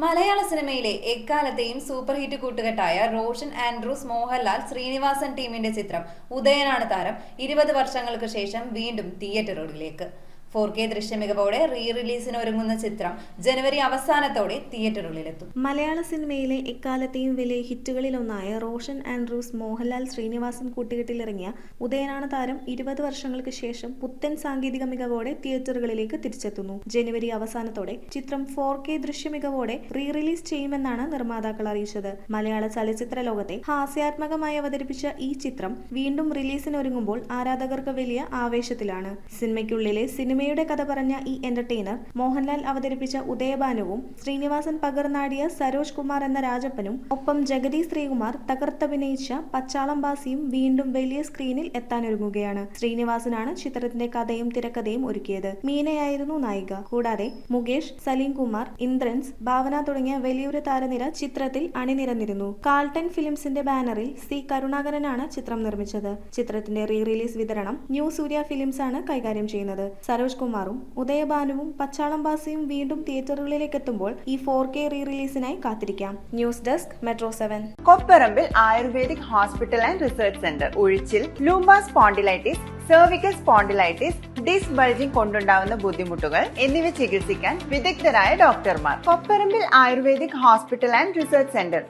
മലയാള സിനിമയിലെ എക്കാലത്തെയും super hit കൂട്ടുകെട്ടായ റോഷൻ ആൻഡ്രൂസ്, മോഹൻലാൽ, ശ്രീനിവാസൻ ടീമിന്റെ ചിത്രം ഉദയനാണ് താരം 20 വർഷങ്ങൾക്ക് ശേഷം വീണ്ടും തിയേറ്ററുകളിലേക്ക്. 4K ദൃശ്യമികവോടെ റിലീസിന് ഒരുങ്ങുന്ന ചിത്രം ജനുവരി അവസാനത്തോടെ തിയേറ്ററുകളിലെത്തും. മലയാള സിനിമയിലെ എക്കാലത്തെയും വലിയ ഹിറ്റുകളിലൊന്നായ റോഷൻ ആൻഡ്രൂസ്, മോഹൻലാൽ, ശ്രീനിവാസൻ കൂട്ടുകെട്ടിലിറങ്ങിയ ഉദയനാണ് താരം 20 വർഷങ്ങൾക്ക് ശേഷം പുത്തൻ സാങ്കേതിക മികവോടെ തിയേറ്ററുകളിലേക്ക് തിരിച്ചെത്തുന്നു. ജനുവരി അവസാനത്തോടെ ചിത്രം 4K ദൃശ്യമികവോടെ റിലീസ് ചെയ്യുമെന്നാണ് നിർമ്മാതാക്കൾ അറിയിച്ചത്. മലയാള ചലച്ചിത്ര ലോകത്തെ ഹാസ്യാത്മകമായി അവതരിപ്പിച്ച ഈ ചിത്രം വീണ്ടും റിലീസിനൊരുങ്ങുമ്പോൾ ആരാധകർക്ക് വലിയ ആവേശത്തിലാണ്. സിനിമയ്ക്കുള്ളിലെ സിനിമയുടെ കഥ പറഞ്ഞ ഈ എന്റർടൈനർ മോഹൻലാൽ അവതരിപ്പിച്ച ഉദയഭാനുവും ശ്രീനിവാസൻ പകർന്നാടിയ സരോജ് കുമാർ എന്ന രാജപ്പനും ഒപ്പം ജഗതി ശ്രീകുമാർ തകർത്തഭിനയിച്ച പച്ചാളം ബാസിയും വീണ്ടും വലിയ സ്ക്രീനിൽ എത്താനൊരുങ്ങുകയാണ്. ശ്രീനിവാസനാണ് ചിത്രത്തിന്റെ കഥയും തിരക്കഥയും ഒരുക്കിയത്. മീനയായിരുന്നു നായിക. കൂടാതെ മുകേഷ്, സലീം കുമാർ, ഇന്ദ്രൻസ്, ഭാവന തുടങ്ങിയ വലിയൊരു താരനിര ചിത്രത്തിൽ അണിനിരന്നിരുന്നു. കാൾട്ടൺ ഫിലിംസിന്റെ ബാനറിൽ സി കരുണാകരനാണ് ചിത്രം നിർമ്മിച്ചത്. ചിത്രത്തിന്റെ റിലീസ് വിതരണം ന്യൂ സൂര്യ ഫിലിംസ് ആണ് കൈകാര്യം ചെയ്യുന്നത്. സരോജ് കുമാറും ഉദയഭാനുവും പച്ചാളം ബാസിയും വീണ്ടും തിയേറ്ററുകളിലേക്ക് എത്തുമ്പോൾ ഈ 4K റിലീസിനായി കാത്തിരിക്കാം. News desk metro 7. Kopparambil ayurvedic hospital and research centre. ഉഴിച്ചിൽ, lumbar spondylitis, cervical spondylitis, disc bulging കൊണ്ടുണ്ടാവുന്ന ബുദ്ധിമുട്ടുകൾ എന്നിവ ചികിത്സിക്കാൻ വിദഗ്ധരായ ഡോക്ടർമാർ. Kopparambil ayurvedic hospital and research centre,